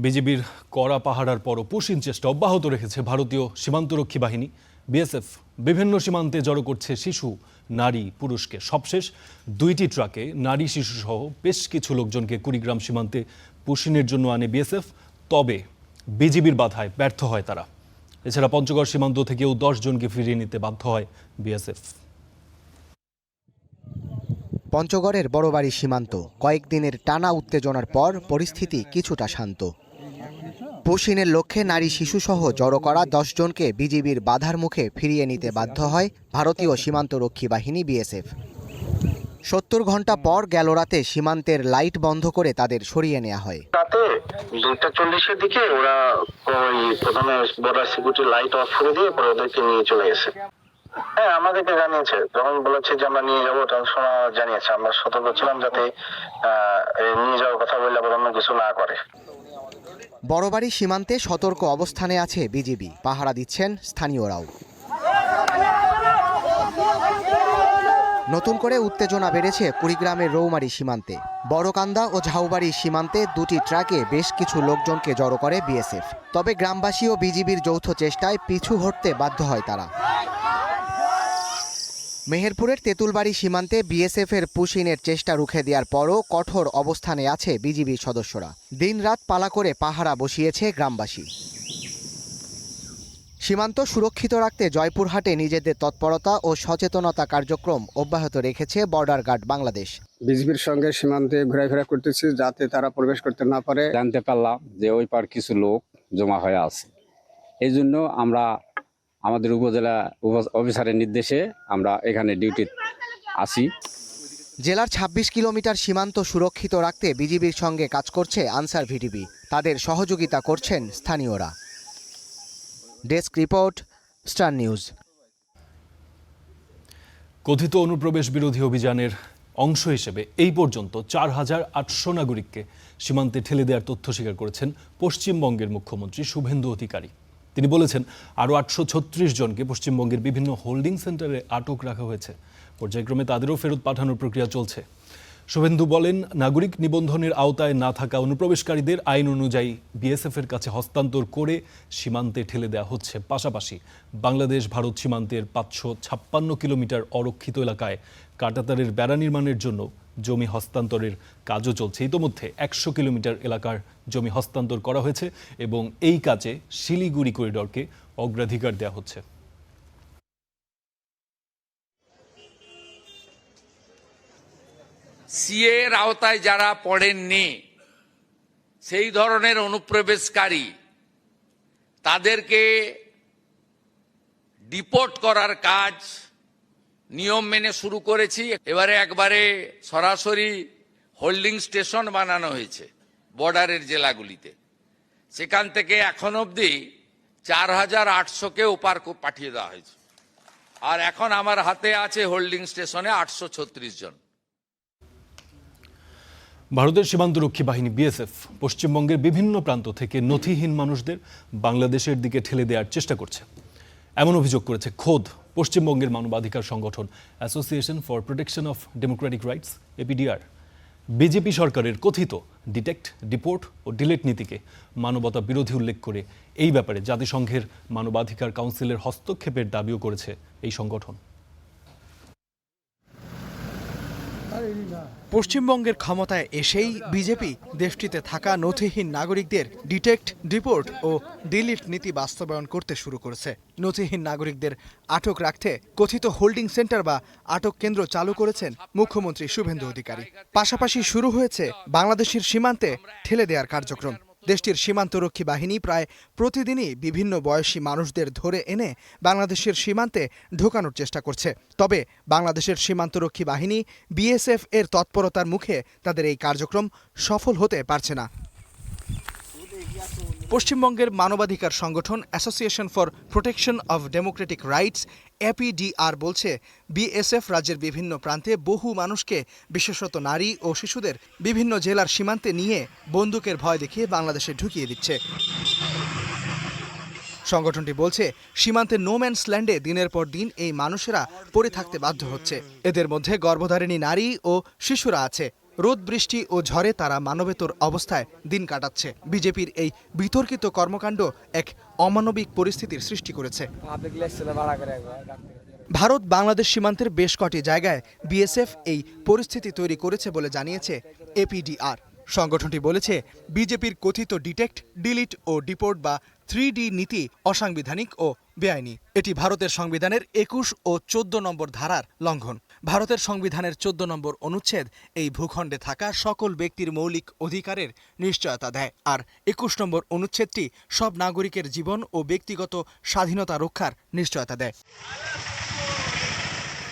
বিজিবির কড়া পাহারার পরও পুশিন চেষ্টা অব্যাহত রেখেছে ভারতীয় সীমান্তরক্ষী বাহিনী বিএসএফ। বিভিন্ন সীমান্তে জড়ো করছে শিশু, নারী, পুরুষকে। সবশেষ 2টি ট্রাকে নারী, শিশুসহ বেশ কিছু লোকজনকে কুড়িগ্রাম সীমান্তে পুশিনের জন্য আনে বিএসএফ। তবে বিজিবির বাধায় ব্যর্থ হয় তারা। এছাড়া পঞ্চগড় সীমান্ত থেকেও 10 জনকে ফিরিয়ে নিতে বাধ্য হয় বিএসএফ। পঞ্চগড়ের বড়বাড়ি সীমান্ত কয়েকদিনের টানা উত্তেজনার পর পরিস্থিতি কিছুটা শান্ত। পুশিনের লক্ষ্যে নারী, শিশুসহ জড়ো করা 10 জনকে বিজিবির বাধার মুখে ফিরিয়ে নিতে বাধ্য হয় ভারতীয় সীমান্তরক্ষী বাহিনী বিএসএফ। 70 ঘন্টা পর গেল রাতে সীমান্তের লাইট বন্ধ করে তাদের সরিয়ে নেওয়া হয়। রাতে 2:40-এর দিকে ওরা ওই প্রথমে বর্ডার সিকিউরিটি লাইট অফ করে দিয়ে পরে ওদেরকে নিয়ে চলে গেছে। হ্যাঁ, আমাদেরকে জানিয়েছে, যখন বলেছে যে আমরা নিয়ে যাবো তখন সময় জানিয়েছে। আমরা সতর্ক ছিলাম যাতে নিয়ে যাওয়ার কথা বললে আবার অন্য কিছু না করে। বড়বাড়ি সীমান্তে সতর্ক অবস্থানে আছে বিজিবি, পাহারা দিচ্ছেন স্থানীয়রাও। নতুন করে উত্তেজনা বেড়েছে কুড়িগ্রামের রৌমারী সীমান্তে। বড়কান্দা ও ঝাউবাড়ি সীমান্তে 2টি ট্রাকে বেশ কিছু লোকজনকে জড়ো করে বিএসএফ। তবে গ্রামবাসী ও বিজিবির যৌথ চেষ্টায় পিছু হটতে বাধ্য হয় তারা। মেহেরপুরের তেঁতুলবাড়ি সীমান্তে বিএসএফের পুশিনের চেষ্টা রুখে দেওয়ার পরও কঠোর অবস্থানে আছে বিজিবির সদস্যরা। দিনরাত পালা করে পাহারা বসিয়েছে গ্রামবাসী। সীমান্ত সুরক্ষিত রাখতে জয়পুরহাটে নিজেদের তৎপরতা ও সচেতনতা কার্যক্রম অব্যাহত রেখেছে বর্ডার গার্ড বাংলাদেশ। বিজিবির সঙ্গে সীমান্তে ঘোরাফেরা করতেছি যাতে তারা প্রবেশ করতে না পারে। জানতে পারলাম যে ওই পার কিছু লোক জমা হয়ে আছে। এই জন্য আমরা আমাদের উপজেলা অফিসারের নির্দেশে আমরা এখানে ডিউটি আসি। জেলার 26 কিলোমিটার সীমান্ত সুরক্ষিত রাখতে বিজিবির সঙ্গে কাজ করছে আনসার ভিডিবি। তাদের সহযোগিতা করছেন স্থানীয়রা। Desk report, star news. কথিত অনুপ্রবেশ বিরোধী অভিযানের অংশ হিসেবে এই পর্যন্ত 4,800 নাগরিককে সীমান্তে ঠেলে দেওয়ার তথ্য স্বীকার করেছেন পশ্চিমবঙ্গের মুখ্যমন্ত্রী শুভেন্দু অধিকারী। তিনি বলেছেন, আরও 836 জনকে পশ্চিমবঙ্গের বিভিন্ন হোল্ডিং সেন্টারে আটক রাখা হয়েছে। পর্যায়ক্রমে তাদেরও ফেরত পাঠানোর প্রক্রিয়া চলছে। শুভেন্দু বলেন, নাগরিক নিবন্ধনের আওতায় না থাকা অনুপ্রবেশকারীদের আইন অনুযায়ী বিএসএফের কাছে হস্তান্তর করে সীমান্তে ঠেলে দেওয়া হচ্ছে। পাশাপাশি বাংলাদেশ ভারত সীমান্তের 556 কিলোমিটার অরক্ষিত এলাকায় কাঁটাতারের বেড়া নির্মাণের জন্য জমি হস্তান্তরের কাজও চলছে। ইতোমধ্যে 100 কিলোমিটার এলাকার জমি হস্তান্তর করা হয়েছে এবং এই কাজে শিলিগুড়ি করিডরকে অগ্রাধিকার দেওয়া হচ্ছে। সিএ এর আওতায় যারা পড়েননি, সেই ধরনের অনুপ্রবেশকারী, তাদেরকে ডিপোর্ট করার কাজ নিয়ম মেনে শুরু করেছি। এবারে একবারে সরাসরি হোল্ডিং স্টেশন বানানো হয়েছে বর্ডারের জেলাগুলিতে। সেখান থেকে এখন অবধি 4,800কে ওপার পাঠিয়ে দেওয়া হয়েছে। আর এখন আমার হাতে আছে হোল্ডিং স্টেশনে 836 জন। ভারতের সীমান্তরক্ষী বাহিনী বিএসএফ পশ্চিমবঙ্গের বিভিন্ন প্রান্ত থেকে নথিহীন মানুষদের বাংলাদেশের দিকে ঠেলে দেওয়ার চেষ্টা করছে, এমন অভিযোগ করেছে খোদ পশ্চিমবঙ্গের মানবাধিকার সংগঠন association for protection of Democratic rights, APDR. BJP সরকারের কথিত ডিটেক্ট, ডিপোর্ট ও ডিলেট নীতিকে মানবতা বিরোধী উল্লেখ করে এই ব্যাপারে জাতিসংঘের মানবাধিকার কাউন্সিলের হস্তক্ষেপের দাবিও করেছে এই সংগঠন। পশ্চিমবঙ্গের ক্ষমতায় এসেই বিজেপি দেশটিতে থাকা নথিহীন নাগরিকদের ডিটেক্ট, ডিপোর্ট ও ডিলিট নীতি বাস্তবায়ন করতে শুরু করেছে। নথিহীন নাগরিকদের আটক রাখতে কথিত হোল্ডিং সেন্টার বা আটক কেন্দ্র চালু করেছেন মুখ্যমন্ত্রী শুভেন্দু অধিকারী। পাশাপাশি শুরু হয়েছে বাংলাদেশের সীমান্তে ঠেলে দেওয়ার কার্যক্রম। দেশটির সীমান্তরক্ষী বাহিনী প্রায় প্রতিদিনই বিভিন্ন বয়সী মানুষদের ধরে এনে বাংলাদেশের সীমান্তে ঢোকানোর চেষ্টা করছে। তবে বাংলাদেশের সীমান্তরক্ষী বাহিনী বিএসএফ এর তৎপরতার মুখে তাদের এই কার্যক্রম সফল হতে পারছে না। পশ্চিমবঙ্গের মানবাধিকার সংগঠন association for protection of Democratic rights, APDR বলছে, বিএসএফ রাজ্যের বিভিন্ন প্রান্তে বহু মানুষকে, বিশেষত নারী ও শিশুদের বিভিন্ন জেলার সীমান্তে নিয়ে বন্দুকের ভয় দেখিয়ে বাংলাদেশে ঢুকিয়ে দিচ্ছে। সংগঠনটি বলছে, সীমান্তে নো ম্যানস ল্যান্ডে দিনের পর দিন এই মানুষেরা পড়ে থাকতে বাধ্য হচ্ছে। এদের মধ্যে গর্ভধারিণী নারী ও শিশুরা আছে। রোদ বৃষ্টি ও ঝড়ে তারা মানবেতর অবস্থায় দিন কাটাচ্ছে। বিজেপির এই বিতর্কিত কর্মকাণ্ড এক অমানবিক পরিস্থিতির সৃষ্টি করেছে। ভারত বাংলাদেশ সীমান্তের বেশ কটি জায়গায় বিএসএফ এই পরিস্থিতি তৈরি করেছে বলে জানিয়েছে এপিডিআর। সংগঠনটি বলেছে, বিজেপির কথিত ডিটেক্ট, ডিলিট ও ডিপোর্ট বা 3D নীতি অসাংবিধানিক ও বেআইনি। এটি ভারতের সংবিধানের 21 ও 14 নম্বর ধারার লঙ্ঘন। ভারতের সংবিধানের 14 নম্বর অনুচ্ছেদ এই ভূখণ্ডে থাকা সকল ব্যক্তির মৌলিক অধিকারের নিশ্চয়তা দেয়, আর 21 নম্বর অনুচ্ছেদটি সব নাগরিকের জীবন ও ব্যক্তিগত স্বাধীনতা রক্ষার নিশ্চয়তা দেয়।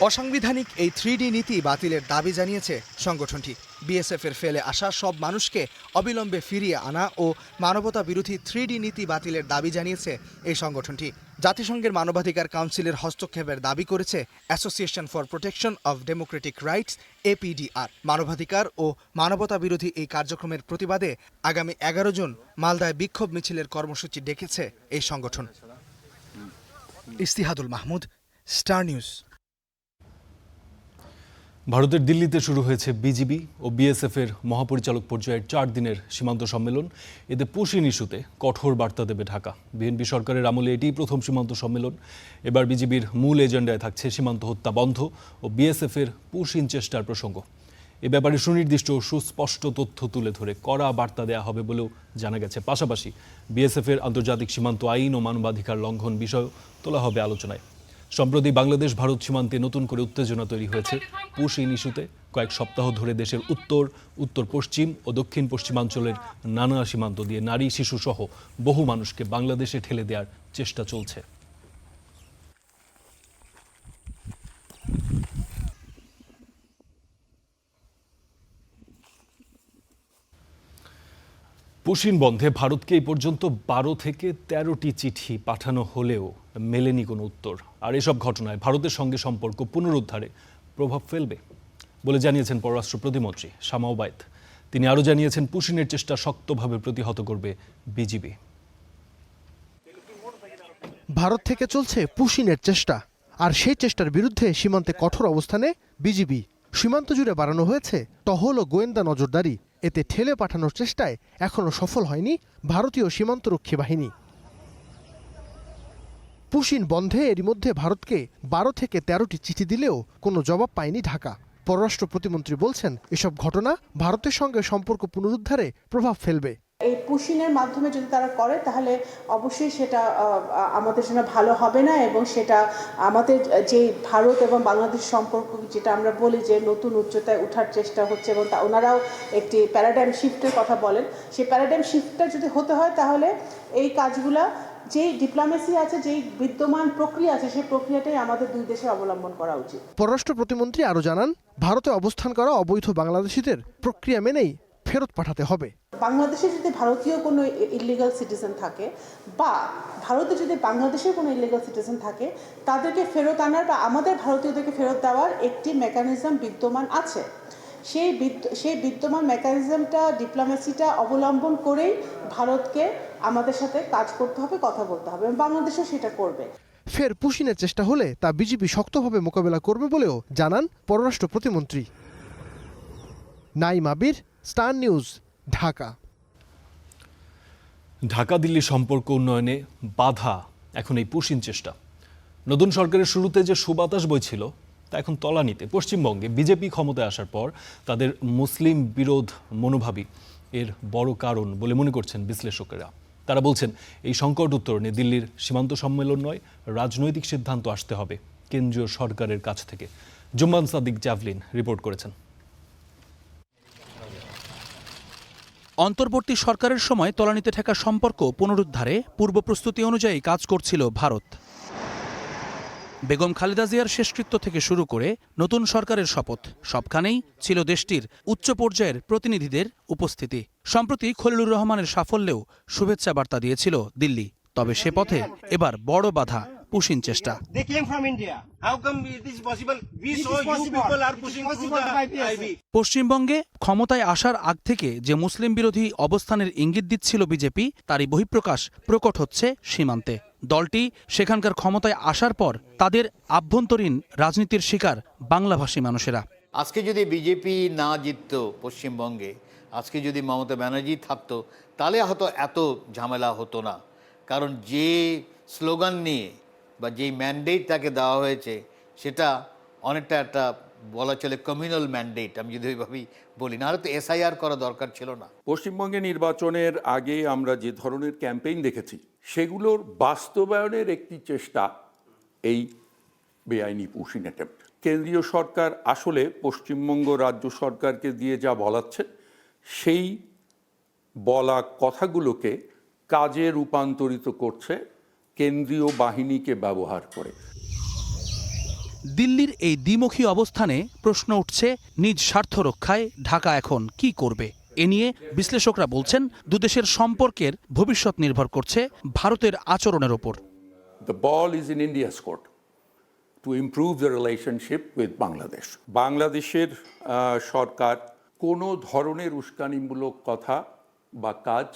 অসাংবিধানিক এই 3D নীতি বাতিলের দাবি জানিয়েছে সংগঠনটি। বিএসএফের ফেলে আসা সব মানুষকে অবিলম্বে ফিরিয়ে আনা ও মানবতা বিরোধী 3D নীতি বাতিলের দাবি জানিয়েছে এই সংগঠনটি। জাতিসংঘের মানবাধিকার কাউন্সিলের হস্তক্ষেপের দাবি করেছে association for protection of Democratic rights APDR. মানবাধিকার ও মানবতা বিরোধী এই কার্যক্রমের প্রতিবাদে আগামী 11 জুন মালদায় বিক্ষোভ মিছিলের কর্মসূচি ডেকেছে এই সংগঠন। ইস্তিহাদুল মাহমুদ, স্টার নিউজ। ভারতের দিল্লিতে শুরু হয়েছে বিজিবি ও বিএসএফের মহাপরিচালক পর্যায়ের 4 দিনের সীমান্ত সম্মেলন। এতে পুশিন ইস্যুতে কঠোর বার্তা দেবে ঢাকা। বিএনপি সরকারের আমলে এটিই প্রথম সীমান্ত সম্মেলন। এবার বিজিবির মূল এজেন্ডায় থাকছে সীমান্ত হত্যা বন্ধ ও বিএসএফের পুশিন চেষ্টার প্রসঙ্গ। এ ব্যাপারে সুনির্দিষ্ট ও সুস্পষ্ট তথ্য তুলে ধরে কড়া বার্তা দেওয়া হবে বলেও জানা গেছে। পাশাপাশি বিএসএফের আন্তর্জাতিক সীমান্ত আইন ও মানবাধিকার লঙ্ঘন বিষয় তোলা হবে আলোচনায়। সম্প্রতি বাংলাদেশ ভারত সীমান্তে নতুন করে উত্তেজনা তৈরি হয়েছে পুশিন ইস্যুতে। কয়েক সপ্তাহ ধরে দেশের উত্তর, উত্তর পশ্চিম ও দক্ষিণ পশ্চিমাঞ্চলের নানা সীমান্ত দিয়ে নারী, শিশু সহ বহু মানুষকে বাংলাদেশে ঠেলে দেওয়ার চেষ্টা চলছে। পুশিন বন্ধে ভারতকে এই পর্যন্ত 12 থেকে 13টি চিঠি পাঠানো হলেও মেলেনি কোনো উত্তর। আর এসব ঘটনায় ভারতের সঙ্গে সম্পর্ক পুনরুদ্ধারে প্রভাব ফেলবে বলে জানিয়েছেন পররাষ্ট্র প্রতিমন্ত্রী শামা ওবায়দ। তিনি আরও জানিয়েছেন, পুশিনের চেষ্টা শক্তভাবে প্রতিহত করবে বিজিবি। ভারত থেকে চলছে পুশিনের চেষ্টা, আর সেই চেষ্টার বিরুদ্ধে সীমান্তে কঠোর অবস্থানে বিজিবি। সীমান্ত জুড়ে বাড়ানো হয়েছে টহল ও গোয়েন্দা নজরদারি। এতে ঠেলে পাঠানোর চেষ্টায় এখনও সফল হয়নি ভারতীয় সীমান্তরক্ষী বাহিনী। পুশিন বন্ধে এরই মধ্যে ভারতকে 12 থেকে 13টি চিঠি দিলেও কোনো জবাব পায়নি ঢাকা। পররাষ্ট্র প্রতিমন্ত্রী বলছেন, এসব ঘটনা ভারতের সঙ্গে সম্পর্ক পুনরুদ্ধারে প্রভাব ফেলবে। এই পুশিনের মাধ্যমে যদি তারা করে তাহলে অবশ্যই সেটা আমাদের জন্য ভালো হবে না, এবং সেটা আমাদের যে ভারত এবং বাংলাদেশ সম্পর্ক, যেটা আমরা বলি যে নতুন উচ্চতায় ওঠার চেষ্টা হচ্ছে, এবং ওনারাও একটি প্যারাডাইম শিফটের কথা বলেন, সেই প্যারাডাইম শিফটটা যদি হতে হয় তাহলে এই কাজগুলা, যেই ডিপ্লোমেসি আছে, যেই বিদ্যমান প্রক্রিয়া আছে, সেই প্রক্রিয়াটাই আমাদের দুই দেশে অবলম্বন করা উচিত। পররাষ্ট্র প্রতিমন্ত্রী আরও জানান, ভারতে অবস্থান করা অবৈধ বাংলাদেশিদের প্রক্রিয়া মেনেই ফেরত পাঠাতে হবে। বাংলাদেশে যদি ভারতীয় কোনো ইলিগাল সিটিজেন থাকে বা ভারতে যদি বাংলাদেশের কোনো ইলিগাল সিটিজেন থাকে, তাদেরকে ফেরত আনার বা আমাদের ভারতীয়দেরকে ফেরত দেওয়ার একটি মেকানিজম বিদ্যমান আছে। সেই বিদ্যমান মেকানিজমটা, ডিপ্লোমেসিটা অবলম্বন করেই ভারতকে আমাদের সাথে কাজ করতে হবে, কথা বলতে হবে, এবং বাংলাদেশও সেটা করবে। ফের পুশিনের চেষ্টা হলে তা বিজেপি শক্তভাবে মোকাবেলা করবে বলেও জানান পররাষ্ট্র প্রতিমন্ত্রী। নাইম আবির, স্টার নিউজ, ঢাকা। ঢাকা দিল্লি সম্পর্ক উন্নয়নে বাধা এখন এই পুশিন চেষ্টা। নতুন সরকারের শুরুতে যে সুবাতাস বইছিল তা এখন তলানিতে। পশ্চিমবঙ্গে বিজেপি ক্ষমতায় আসার পর তাদের মুসলিম বিরোধ মনোভাবই এর বড় কারণ বলে মনে করছেন বিশ্লেষকেরা। তারা বলছেন, এই সংকট উত্তরণে দিল্লির সীমান্ত সম্মেলন নয়, রাজনৈতিক সিদ্ধান্ত আসতে হবে কেন্দ্রীয় সরকারের কাছ থেকে। জুম্মান সাদিক জাভলিন রিপোর্ট করেছেন। অন্তর্বর্তী সরকারের সময় তলানিতে থাকা সম্পর্ক পুনরুদ্ধারে পূর্ব প্রস্তুতি অনুযায়ী কাজ করছিল ভারত। বেগম খালেদা জিয়ার শেষকৃত্য থেকে শুরু করে নতুন সরকারের শপথ, সবখানেই ছিল দেশটির উচ্চ পর্যায়ের প্রতিনিধিদের উপস্থিতি। সম্প্রতি খলিলুর রহমানের সাফল্যেও শুভেচ্ছা বার্তা দিয়েছিল দিল্লি। তবে সে পথে এবার বড় বাধা পুশিন চেষ্টা। পশ্চিমবঙ্গে ক্ষমতায় আসার আগ থেকে যে মুসলিম বিরোধী অবস্থানের ইঙ্গিত দিচ্ছিল বিজেপি, তারই বহিঃপ্রকাশ প্রকট হচ্ছে সীমান্তে। দলটি সেখানকার ক্ষমতায় আসার পর তাদের আভ্যন্তরীণ রাজনীতির শিকার বাংলাভাষী মানুষেরা। আজকে যদি বিজেপি না জিততো পশ্চিমবঙ্গে, আজকে যদি মমতা ব্যানার্জি থাকতো, তাহলে হয়তো এত ঝামেলা হতো না। কারণ যে স্লোগান নিয়ে বা যেই ম্যান্ডেট তাকে দেওয়া হয়েছে, সেটা অনেকটা একটা বলা চলে কমিউনাল ম্যান্ডেট, আমি যদি ওইভাবেই বলি, না হলে তো এসআইআর করা দরকার ছিল না। পশ্চিমবঙ্গে নির্বাচনের আগে আমরা যে ধরনের ক্যাম্পেইন দেখেছি, সেগুলোর বাস্তবায়নের একটি চেষ্টা এই বেআইনি পুশিং অ্যাটেম্প্ট। কেন্দ্রীয় সরকার আসলে পশ্চিমবঙ্গ রাজ্য সরকারকে দিয়ে যা বলাচ্ছে, সেই বলা কথাগুলোকে কাজে রূপান্তরিত করছে কেন্দ্রীয় বাহিনীকে ব্যবহার করে। দিল্লির এই দ্বিমুখী অবস্থানে প্রশ্ন উঠছে, নিজ স্বার্থ রক্ষায় ঢাকা এখন কি করবে? এ নিয়ে বিশ্লেষকরা বলছেন, দুদেশের সম্পর্কের ভবিষ্যৎ নির্ভর করছে ভারতের আচরণের ওপর। The ball is in India's court to improve the relationship with Bangladesh. বাংলাদেশের সরকার কোনো ধরনের উস্কানিমূলক কথা বা কাজ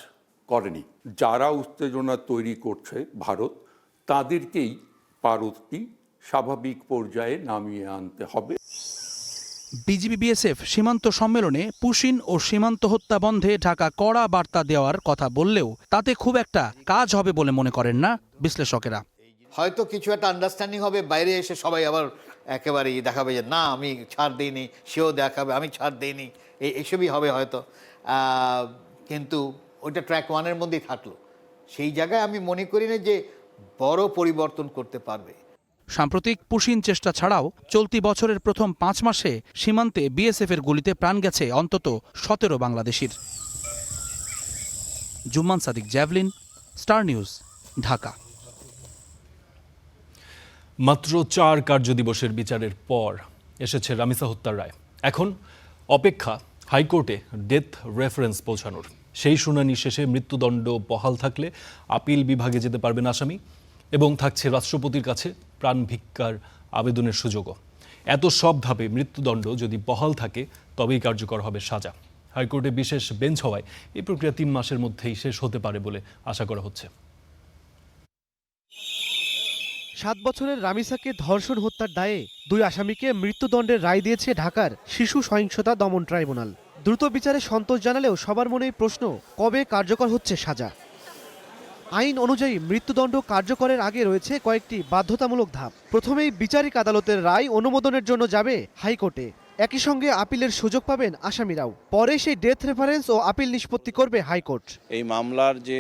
করেনি। যারা উত্তেজনা তৈরি করছে ভারত, তাদেরকেই পারদর্শী স্বাভাবিক পর্যায়ে নামিয়ে আনতে হবে। বিজিবি বিএসএফ সীমান্ত সম্মেলনে পুশিন ও সীমান্ত হত্যা বন্ধে ঢাকা কড়া বার্তা দেওয়ার কথা বললেও তাতে খুব একটা কাজ হবে বলে মনে করেন না বিশ্লেষকেরা। হয়তো কিছু একটা আন্ডারস্ট্যান্ডিং হবে, বাইরে এসে সবাই আবার একেবারেই দেখাবে যে না আমি ছাড় দিইনি, সেও দেখাবে আমি ছাড় দিইনি, এইসবই হবে হয়তো। কিন্তু ওইটা ট্র্যাক ওয়ানের মধ্যেই থাকলো। সেই জায়গায় আমি মনে করি না যে বড় পরিবর্তন করতে পারবে। সাম্প্রতিক পুশিন চেষ্টা ছাড়াও চলতি বছরের প্রথম 5 মাসে সীমান্তে বিএসএফের গুলিতে প্রাণ গেছে অন্তত 17 বাংলাদেশির। জুম্মান সাদিক, জ্যাভলিন, স্টার নিউজ, ঢাকা। মাত্র 4 কার্যদিবসের বিচারের পর এসেছে রামিসা হত্যার রায়। এখন অপেক্ষা হাইকোর্টে ডেথ রেফারেন্স পৌঁছানোর। সেই শুনানি শেষে মৃত্যুদণ্ড বহাল থাকলে আপিল বিভাগে যেতে পারবেন আসামি এবং থাকছে রাষ্ট্রপতির কাছে প্রাণ ভিক্ষার আবেদনের সুযোগও। এত সব ধাপে মৃত্যুদণ্ড যদি বহাল থাকে তবেই কার্যকর হবে সাজা। হাইকোর্টে বিশেষ বেঞ্চ হওয়ায় এই প্রক্রিয়া 3 মাসের মধ্যেই শেষ হতে পারে বলে আশা করা হচ্ছে। 7 বছরের রামিসাকে ধর্ষণ হত্যার দায়ে 2 আসামিকে মৃত্যুদণ্ডের রায় দিয়েছে ঢাকার শিশু সহিংসতা দমন ট্রাইব্যুনাল। দ্রুত বিচারে সন্তোষ জানালেও সবার মনেই প্রশ্ন, কবে কার্যকর হচ্ছে সাজা? আইন অনুযায়ী মৃত্যুদণ্ড কার্যকরের আগে রয়েছে কয়েকটি বাধ্যতামূলক ধাপ। প্রথমেই বিচারিক আদালতের রায় অনুমোদনের জন্য যাবে হাইকোর্টে। একই সঙ্গে আপিলের সুযোগ পাবেন আসামিরাও। পরে সেই ডেথ রেফারেন্স ও আপিল নিষ্পত্তি করবে হাইকোর্ট। এই মামলার যে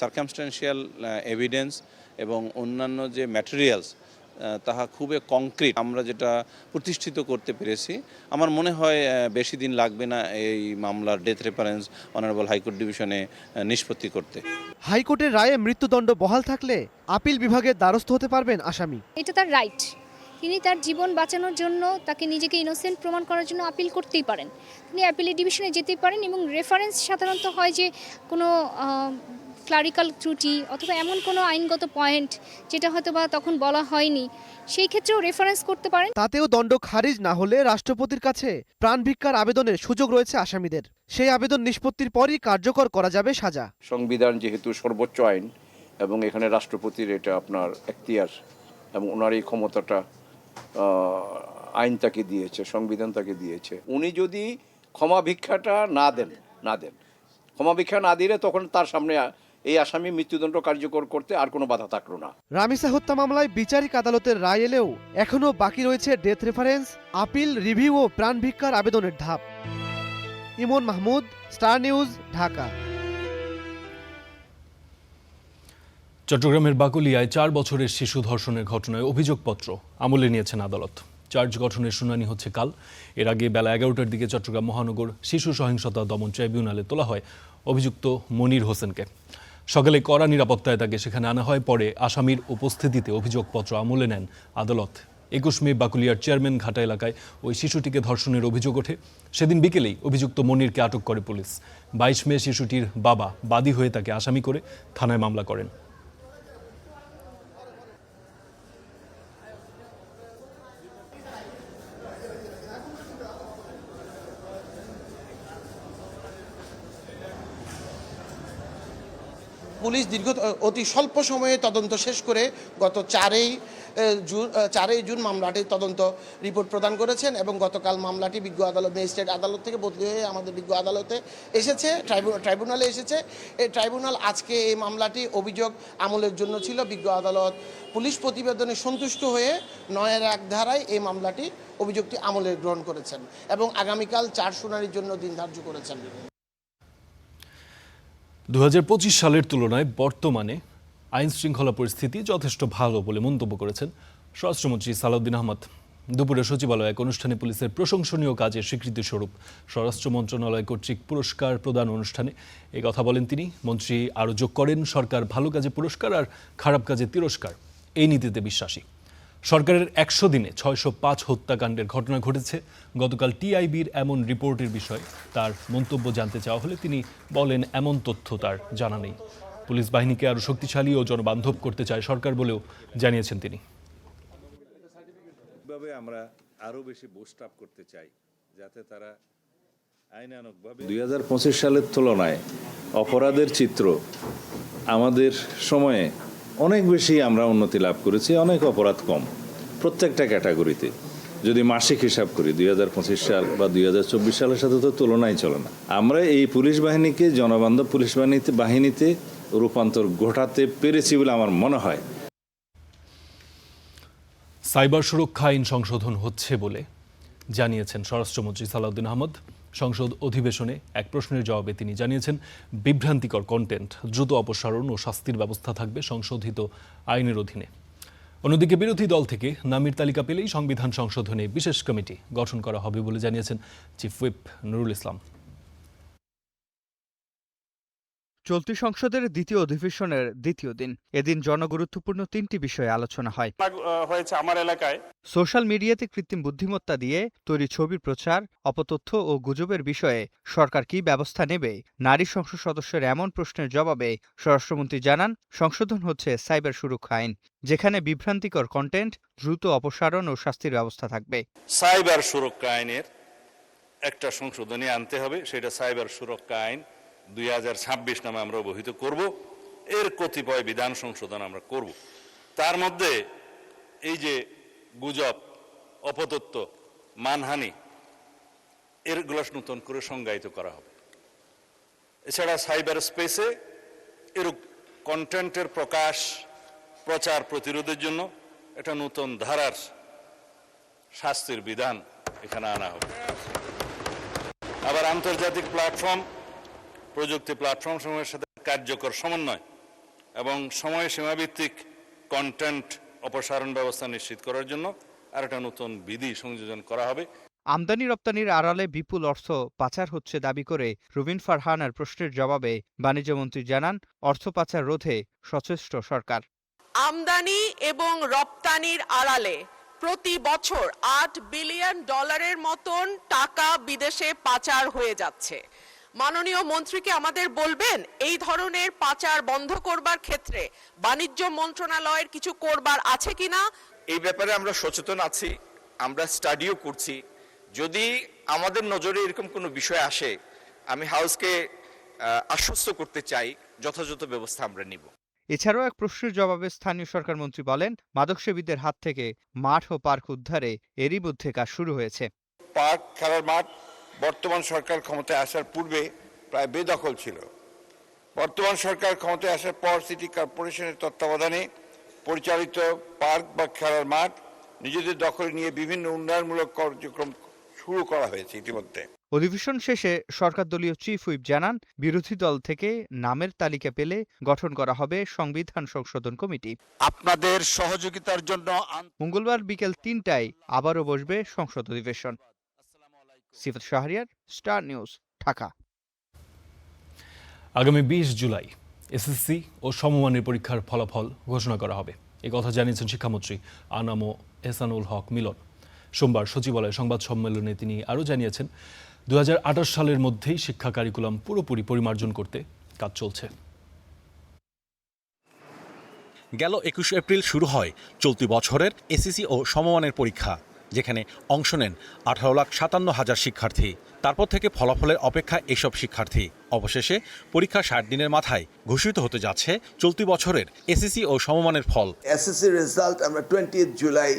সার্কামস্ট্যান্সিয়াল এভিডেন্স এবং অন্যান্য যে ম্যাটেরিয়ালস, তাহা খুবই কংক্রিট। আমরা যেটা প্রতিষ্ঠিত করতে পেরেছি, আমার মনে হয় বেশি দিন লাগবে না এই মামলার ডেথ রেফারেন্স অনারেবল হাইকোর্ট ডিভিশনে নিষ্পত্তি করতে। হাইকোর্টের রায়ে মৃত্যুদণ্ড বহাল থাকলে আপিল বিভাগের দ্বারস্থ হতে পারবেন আসামি। এটা তার রাইট। তিনি তার জীবন বাঁচানোর জন্য, তাকে নিজেকে ইনোসেন্ট প্রমাণ করার জন্য আপিল করতেই পারেন। তিনি অ্যাপিলেট ডিভিশনে যেতেই পারেন এবং রেফারেন্স সাধারণত হয় যে কোনো ক্লারিক্যাল ত্রুটি অথবা এমন কোনো আইনগত পয়েন্ট যেটা হয়তো বা তখন বলা হয়নি, সেই ক্ষেত্রেও রেফারেন্স করতে পারেন। তাতেও দণ্ড খারিজ না হলে রাষ্ট্রপতির কাছে প্রাণ ভিক্ষার আবেদনের সুযোগ রয়েছে আসামিদের। সেই আবেদন নিষ্পত্তির পরই কার্যকর করা যাবে সাজা। সংবিধান যেহেতু সর্বোচ্চ আইন এবং এখানে রাষ্ট্রপতির এটা আপনার এখতিয়ার এবং ওনার এই ক্ষমতাটা আইন তাকে দিয়েছে, সংবিধান তাকে দিয়েছে। উনি যদি ক্ষমা ভিক্ষাটা না দেন, ক্ষমা ভিক্ষা না দিলে তখন তার সামনে এই আসামি মৃত্যুদণ্ড কার্যকর করতে আর কোনো বাধা থাকলো না। রামিসা হত্যা মামলায় বিচারিক আদালতের রায় এলেও এখনো বাকি রয়েছে ডেথ রেফারেন্স, আপিল, রিভিউ ও প্রাণ ভিক্ষার আবেদনের ধাপ। ইমন মাহমুদ, স্টার নিউজ, ঢাকা। চট্টগ্রামের বাকলিয়ায় 4 বছরের শিশু ধর্ষণের ঘটনায় অভিযোগপত্র আমলে নিয়েছেন আদালত। চার্জ গঠনের শুনানি হচ্ছে কাল। এর আগে বেলা 11টার দিকে চট্টগ্রাম মহানগর শিশু সহিংসতা দমন ট্রাইব্যুনালে তোলা হয় অভিযুক্ত মনির হোসেনকে। সকালে কড়া নিরাপত্তায় তাকে সেখানে আনা হয়। পরে আসামির উপস্থিতিতে অভিযোগপত্র আমলে নেন আদালত। 21 মে বাকুলিয়ার চেয়ারম্যান ঘাটা এলাকায় ওই শিশুটিকে ধর্ষণের অভিযোগ ওঠে। সেদিন বিকেলেই অভিযুক্ত মনিরকে আটক করে পুলিশ। 22 মে শিশুটির বাবা বাদী হয়ে তাকে আসামি করে থানায় মামলা করেন। পুলিশ অতি স্বল্প সময়ে তদন্ত শেষ করে গত 4ই জুন মামলাটি তদন্ত রিপোর্ট প্রদান করেছেন এবং গতকাল মামলাটি বিজ্ঞ আদালত ম্যাজিস্ট্রেট আদালত থেকে বদলি হয়ে আমাদের বিজ্ঞ আদালতে এসেছে, ট্রাইব্যুনালে এসেছে। এই ট্রাইব্যুনাল আজকে এই মামলাটি অভিযোগ আমলের জন্য ছিল। বিজ্ঞ আদালত পুলিশ প্রতিবেদনে সন্তুষ্ট হয়ে 9-1 ধারায় এই মামলাটি অভিযোগটি আমলে গ্রহণ করেছেন এবং আগামীকাল 4 শুনানির জন্য দিন ধার্য করেছেন। 2025 সালের তুলনায় বর্তমানে আইন শৃঙ্খলা পরিস্থিতি যথেষ্ট ভালো বলে মন্তব্য করেছেন স্বরাষ্ট্রমন্ত্রী সালাউদ্দিন আহমদ। দুপুরে সচিবালয়ে এক অনুষ্ঠানে পুলিশের প্রশংসনীয় কাজের স্বীকৃতিস্বরূপ স্বরাষ্ট্র মন্ত্রণালয় কর্তৃক পুরস্কার প্রদান অনুষ্ঠানে এই কথা বলেন তিনি। মন্ত্রী আরও যোগ করেন, সরকার ভালো কাজে পুরস্কার আর খারাপ কাজে তিরস্কার, এই নীতিতে বিশ্বাসী। সরকারের 100 দিনে 605 হত্যাকাণ্ডের ঘটনা ঘটেছে। গতকাল টিআইবির এমন রিপোর্টের বিষয়ে তার মন্তব্য জানতে চাওয়া হলে তিনি বলেন, এমন তথ্য তার জানা নেই। পুলিশ বাহিনীকে আরও শক্তিশালী ও জনবান্ধব করতে চায় সরকার বলেও জানিয়েছেন তিনি। আমরা আরো বেশি বুস্ট আপ করতে চাই যাতে তারা আইনানুগভাবে 2025 সালের তুলনায় অপরাধের চিত্র আমাদের সময়ে অনেক বেশি আমরা উন্নতি লাভ করেছি, অনেক অপরাধ কম প্রত্যেকটা ক্যাটাগরিতে। যদি মাসিক হিসাব করি 2025 সাল বা 2024 সালের সাথে তো তুলনাই চলে না। আমরা এই পুলিশ বাহিনীকে জনবান্ধব পুলিশ বাহিনীতে রূপান্তর ঘটাতে পেরেছি বলে আমার মনে হয়। সাইবার সুরক্ষা আইন সংশোধন হচ্ছে বলে জানিয়েছেন স্বরাষ্ট্রমন্ত্রী সালাউদ্দিন আহমদ। সংসদ অধিবেশনে এক প্রশ্নের জবাবে তিনি জানিয়েছেন, বিভ্রান্তিকর কন্টেন্ট দ্রুত অপসারণ ও শাস্তির ব্যবস্থা থাকবে সংশোধিত আইনের অধীনে। অন্যদিকে বিরোধী দল থেকে নামের তালিকা পেলেই সংবিধান সংশোধনে বিশেষ কমিটি গঠন করা হবে বলে জানিয়েছেন চিফ হুইপ নুরুল ইসলাম। চলতি সংসদের দ্বিতীয় অধিবেশনের দ্বিতীয় দিন এদিন জনগুরুত্বপূর্ণ 3টি বিষয়ে আলোচনা হয়। হয়েছে আমার এলাকায় সোশ্যাল মিডিয়াতে কৃত্রিম বুদ্ধিমত্তা দিয়ে তৈরি ছবির প্রচার, অপতথ্য ও গুজবের বিষয়ে সরকার কী ব্যবস্থা নেবে, নারী সংসদ সদস্যের এমন প্রশ্নের জবাবে স্বরাষ্ট্রমন্ত্রী জানান, সংশোধন হচ্ছে সাইবার সুরক্ষা আইন, যেখানে বিভ্রান্তিকর কন্টেন্ট দ্রুত অপসারণ ও শাস্তির ব্যবস্থা থাকবে। সাইবার সুরক্ষা আইনের একটা সংশোধনী আনতে হবে, সেটা সাইবার সুরক্ষা আইন 2026 নামে আমরা অবহিত করব। এর কতিপয় বিধান সংশোধন আমরা করব। তার মধ্যে এই যে গুজব, অপতথ্য, মানহানি, এরগুলো নতুন করে সংজ্ঞায়িত করা হবে। এছাড়া সাইবার স্পেসে এরূপ কন্টেন্টের প্রচার প্রতিরোধের জন্য একটা নতুন ধারার শাস্তির বিধান এখানে আনা হবে। আবার আন্তর্জাতিক প্ল্যাটফর্ম, প্রযুক্তি প্ল্যাটফর্ম সমূহের সাথে কার্যকর সমন্বয় এবং সময় সীমাভিত্তিক কন্টেন্ট অপসারণ ব্যবস্থা নিশ্চিত করার জন্য আর একটা নতুন বিধি সংযোজন করা হবে। আমদানি রপ্তানির আড়ালে বিপুল অর্থ পাচার হচ্ছে দাবি করে রুবিন ফারহানার প্রশ্নের জবাবে বাণিজ্যমন্ত্রী জানান, অর্থ পাচার রোধে সচেষ্ট সরকার। আমদানি এবং রপ্তানির আড়ালে প্রতি বছর $8 বিলিয়ন মতন টাকা বিদেশে পাচার হয়ে যাচ্ছে। মাননীয় মন্ত্রীকে আমাদের বলবেন, এই ধরনের পাচার বন্ধ করবার ক্ষেত্রে বাণিজ্য মন্ত্রণালয়ের কিছু করবার আছে কিনা। এই ব্যাপারে আমরা সচেতন আছি, আমরা স্টাডিও করছি। যদি আমাদের নজরে এরকম কোনো বিষয় আসে, আমি হাউসকে আশ্বস্ত করতে চাই, যথাযথ ব্যবস্থা আমরা নিব। এছাড়াও এক প্রশ্নের জবাবে স্থানীয় সরকার মন্ত্রী বলেন, মাদকসেবীদের হাত থেকে মাঠ ও পার্ক উদ্ধারে এরই মধ্যে কাজ শুরু হয়েছে। পার্ক, খেলার মাঠ বর্তমান সরকার ক্ষমতায় আসার পূর্বে প্রায় বেদখল ছিল। বর্তমান সরকার ক্ষমতায় আসার পর সিটি কর্পোরেশনের তত্ত্বাবধানে পরিচালিত পার্ক বা খেলার মাঠ নিজেদের দখলে নিয়ে বিভিন্ন উন্নয়নমূলক কার্যক্রম শুরু করা হয়েছে ইতিমধ্যে। অধিবেশন শেষে সরকার দলীয় চিফ হুইপ জানান, বিরোধী দল থেকে নামের তালিকা পেলে গঠন করা হবে সংবিধান সংশোধন কমিটি। আপনাদের সহযোগিতার জন্য মঙ্গলবার বিকেল 3টায় আবারও বসবে সংসদ অধিবেশন। সিফাত শাহরিয়ার, স্টার নিউজ, ঢাকা। আগামী 20 জুলাই এসএসসি ও সমমানের পরীক্ষার ফলাফল ঘোষণা করা হবে, এ কথা জানিয়েছেন শিক্ষামন্ত্রী আনাম এহসানুল হক মিলন। সোমবার সচিবালয়ে সংবাদ সম্মেলনে তিনি আরও জানিয়েছেন, 2028 সালের মধ্যেই শিক্ষা কারিকুলাম পুরোপুরি পরিমার্জন করতে কাজ চলছে। গেল 21 এপ্রিল শুরু হয় চলতি বছরের এসএসসি ও সমমানের পরীক্ষা। যেখানে অংশ নেন 18,57,000 শিক্ষার্থী। তারপর থেকে ফলাফলের অপেক্ষা এসব শিক্ষার্থী। অবশেষে পরীক্ষা 60 দিনের মাথায় ঘোষিত হতে যাচ্ছে চলতি বছরের এসএসসি ও সমমানের ফল। এসএসসি রেজাল্ট আমরা 20 জুলাই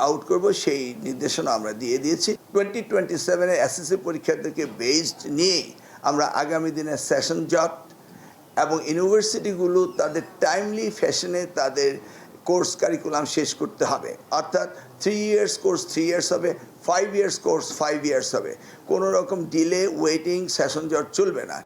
আউট করব, সেই নির্দেশনা আমরা দিয়ে দিয়েছি। 2027 এ এসএসসি পরীক্ষার্থীদেরকে বেসড নিয়েই আমরা আগামী দিনে সেশন জট এবং ইউনিভার্সিটিগুলো তাদের টাইমলি ফ্যাশনে তাদের কোর্স কারিকুলাম শেষ করতে হবে। অর্থাৎ 3 ইয়ার্স কোর্স 3 ইয়ার্স হবে, 5 ইয়ার্স কোর্স 5 ইয়ার্স হবে। কোনো রকম ডিলে, ওয়েটিং, সেশন জট চলবে না।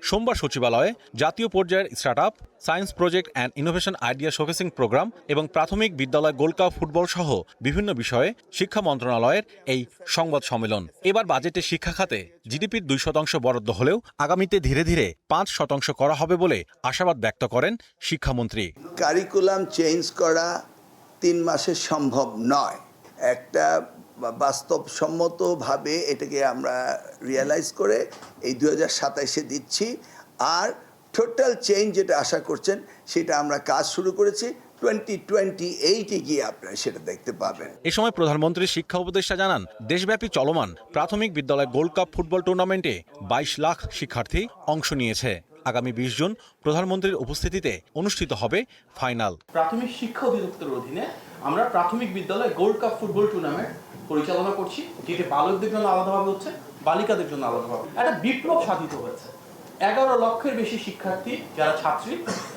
সোমবার সচিবালয়ে জাতীয় পর্যায়ের startup, science project and innovation idea showcasing programme এবং প্রাথমিক বিদ্যালয় গোল্ড কাপ ফুটবল সহ বিভিন্ন বিষয়ে শিক্ষা মন্ত্রণালয়ের এই সংবাদ সম্মেলন। এবার বাজেটে শিক্ষা খাতে জিডিপির 2% বরাদ্দ হলেও আগামীতে ধীরে ধীরে 5% করা হবে বলে আশাবাদ ব্যক্ত করেন শিক্ষামন্ত্রী। কারিকুলাম চেঞ্জ করা 3 মাসে সম্ভব নয়। একটা বাস্তবসম্মতভাবে এটাকে আমরা রিয়েলাইজ করে এই 2027-এ দিচ্ছি। আর টোটাল চেঞ্জ যেটা আশা করছেন সেটা আমরা কাজ শুরু করেছি। 2028-এ গিয়ে আপনারা সেটা দেখতে পাবেন। এ সময় প্রধানমন্ত্রী শিক্ষা উপদেষ্টা জানান, দেশব্যাপী চলমান প্রাথমিক বিদ্যালয় গোল্ড কাপ ফুটবল টুর্নামেন্টে 22 লাখ শিক্ষার্থী অংশ নিয়েছে। আগামী 20 জুন প্রধানমন্ত্রীর উপস্থিতিতে অনুষ্ঠিত হবে ফাইনাল। প্রাথমিক শিক্ষা অধিদপ্তরের অধীনে আমরা প্রাথমিক বিদ্যালয় গোল্ড কাপ ফুটবল টুর্নামেন্ট পরিচালনা করছি, যেটি বালকদের জন্য আলাদাভাবে হচ্ছে, বালিকাদের জন্য আলাদাভাবে। একটা বিপ্লব সাধিত হয়েছে। 11 লক্ষের বেশি শিক্ষার্থী যারা ছাত্রী,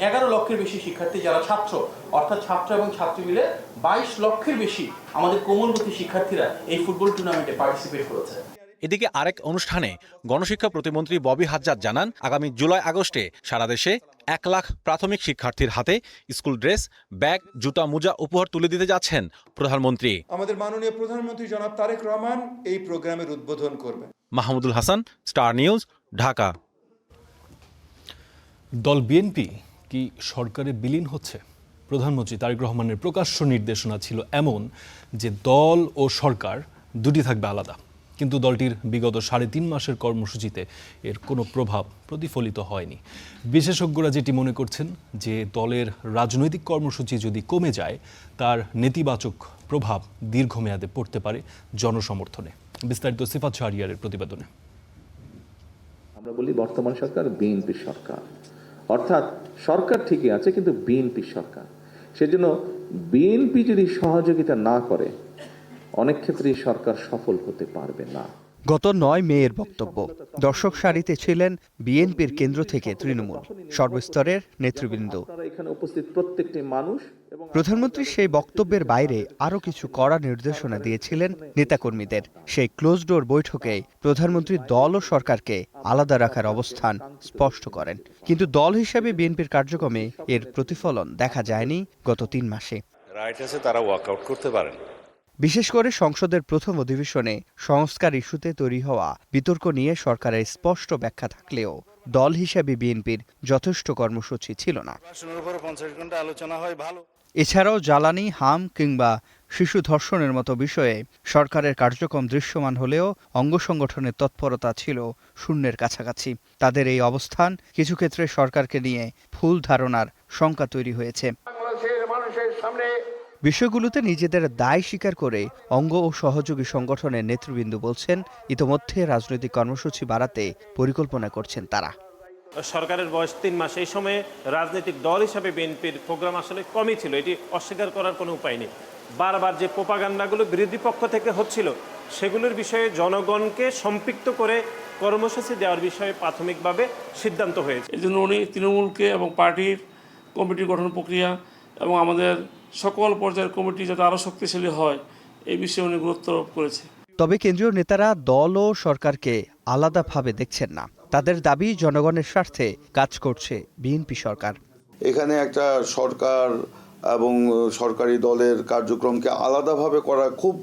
11 লক্ষের বেশি শিক্ষার্থী যারা ছাত্র, অর্থাৎ ছাত্র এবং ছাত্রী মিলে 22 লক্ষের বেশি আমাদের কোমলমতি শিক্ষার্থীরা এই ফুটবল টুর্নামেন্টে পার্টিসিপেট করেছে। এদিকে আরেক অনুষ্ঠানে গণশিক্ষা প্রতিমন্ত্রী ববি হাজ্জাদ জানান, আগামী জুলাই আগস্টে সারা দেশে 1 লাখ প্রাথমিক শিক্ষার্থীর হাতে স্কুল ড্রেস, ব্যাগ, জুতা, মোজা উপহার তুলে দিতে যাচ্ছেন প্রধানমন্ত্রী। আমাদের মাননীয় প্রধানমন্ত্রী জনাব তারেক রহমান এই প্রোগ্রামের উদ্বোধন করবেন। Mahmudul Hasan, star news, Dhaka. দল বিএনপি কি সরকারে বিলীন হচ্ছে? প্রধানমন্ত্রী তারেক রহমানের প্রকাশ্য নির্দেশনা ছিল এমন যে দল ও সরকার দুটি থাকবে আলাদা, কিন্তু দলটির বিগত 3.5 মাসের কর্মসূচিতে এর কোনো প্রভাব প্রতিফলিত হয়নি। বিশেষজ্ঞরা যেটি মনে করছেন যে দলের রাজনৈতিক কর্মসূচি যদি কমে যায় তার নেতিবাচক প্রভাব দীর্ঘমেয়াদে পড়তে পারে জনসমর্থনে। বিস্তারিত সিফাত শাহরিয়ারের প্রতিবেদনে। আমরা বলি বর্তমান সরকার বিএনপির সরকার, অর্থাৎ সরকার ঠিকই আছে কিন্তু বিএনপির সরকার। সেজন্য বিএনপি যদি সহযোগিতা না করে অনেক ক্ষেত্রেই সরকার সফল হতে পারবে না। গত 9 মেয়ের বক্তব্য। দর্শক সারিতে ছিলেন বিএনপির কেন্দ্র থেকে তৃণমূল সর্বস্তরের নেতৃবৃন্দ। এখানে উপস্থিত প্রত্যেকটি মানুষ। প্রধানমন্ত্রী সেই বক্তব্যের বাইরে আরও কিছু কড়া নির্দেশনা দিয়েছিলেন নেতাকর্মীদের। সেই ক্লোজ ডোর বৈঠকে প্রধানমন্ত্রী দল ও সরকারকে আলাদা রাখার অবস্থান স্পষ্ট করেন, কিন্তু দল হিসেবে বিএনপির কার্যক্রমে এর প্রতিফলন দেখা যায়নি গত 3 মাসে। রাইট আছে, তারা ওয়ার্কআউট করতে পারেন। বিশেষ করে সংসদের প্রথম অধিবেশনে সংস্কার ইস্যুতে তৈরি হওয়া বিতর্ক নিয়ে সরকারের স্পষ্ট ব্যাখ্যা থাকলেও দল হিসেবে বিএনপির যথেষ্ট কর্মসূচি ছিল না। 50 ঘন্টা আলোচনা হয় ভালো। এছাড়াও জ্বালানি, হাম কিংবা শিশু ধর্ষণের মতো বিষয়ে সরকারের কার্যক্রম দৃশ্যমান হলেও অঙ্গ সংগঠনের তৎপরতা ছিল শূন্যের কাছাকাছি। তাদের এই অবস্থান কিছু ক্ষেত্রে সরকারকে নিয়ে ভুল ধারণার শঙ্কা তৈরি হয়েছে। বিষয়গুলোতে নিজেদের দায় স্বীকার করে অঙ্গ ও সহযোগী সংগঠনের নেতৃবৃন্দ বলছেন, ইতোমধ্যে রাজনৈতিক কর্মসূচি বাড়াতে পরিকল্পনা করছেন তারা। সরকারের বয়স 3 মাস, এই সময়ে রাজনৈতিক দল হিসাবে বিএনপির প্রোগ্রাম আসলে কমই ছিল, এটি অস্বীকার করার কোনো উপায় নেই। বারবার যে প্রোপাগান্ডাগুলো বিরোধী পক্ষ থেকে হচ্ছিল সেগুলোর বিষয়ে জনগণকে সম্পৃক্ত করে কর্মসূচি দেওয়ার বিষয়ে প্রাথমিকভাবে সিদ্ধান্ত হয়েছে। এই জন্য উনি তৃণমূলকে এবং পার্টির কমিটি গঠন প্রক্রিয়া এবং আমাদের সকল পর্যায়ের কমিটি যাতে আরও শক্তিশালী হয় এই বিষয়ে উনি গুরুত্ব আরোপ করেছে। তবে কেন্দ্রীয় নেতারা দল ও সরকারকে আলাদাভাবে দেখছেন না। তাদের দাবি, জনগণের স্বার্থে কাজ করছে বিএনপি সরকার। এখানে একটা সরকার এবং সরকারি দলের কার্যক্রমকে আলাদাভাবে করা খুব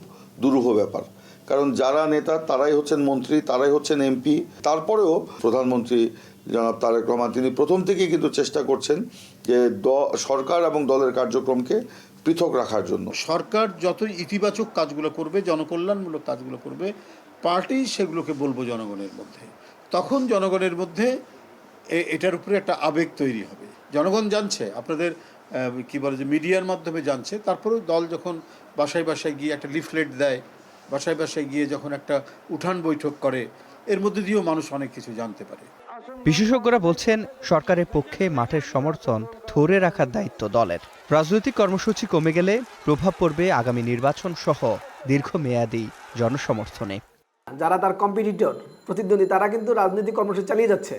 দুরূহ ব্যাপার, কারণ যারা নেতা তারাই হচ্ছেন মন্ত্রী, তারাই হচ্ছেন এমপি। তারপরেও প্রধানমন্ত্রী জনাব তারেক রহমান তিনি প্রথম থেকেই কিন্তু চেষ্টা করছেন যে সরকার এবং দলের কার্যক্রমকে পৃথক রাখার জন্য। সরকার যতই ইতিবাচক কাজগুলো করবে, জনকল্যাণমূলক কাজগুলো করবে, পার্টি সেগুলোকে বলবো জনগণের মধ্যে। তখন জনগণের মধ্যে এটার উপরে একটা আবেগ তৈরি হবে। জনগণ জানছে আপনাদের কী বলে যে মিডিয়ার মাধ্যমে জানছে। তারপরেও দল যখন বাসায় বাসায় গিয়ে একটা লিফলেট দেয়, বাসায় বাসায় গিয়ে যখন একটা উঠান বৈঠক করে, এর মধ্যে দিয়েও মানুষ অনেক কিছু জানতে পারে। বিশেষজ্ঞরা বলছেন সরকারের পক্ষে মাঠের সমর্থন ধরে রাখার দায়িত্ব দলের। রাজনৈতিক কর্মসূচি কমে গেলে প্রভাব পড়বে আগামী নির্বাচন সহ দীর্ঘমেয়াদী জনসমর্থনে। যারা তার কম্পিটিটর প্রতিদ্বন্দ্বী তারা কিন্তু রাজনৈতিক কর্মসূচি চালিয়ে যাচ্ছে।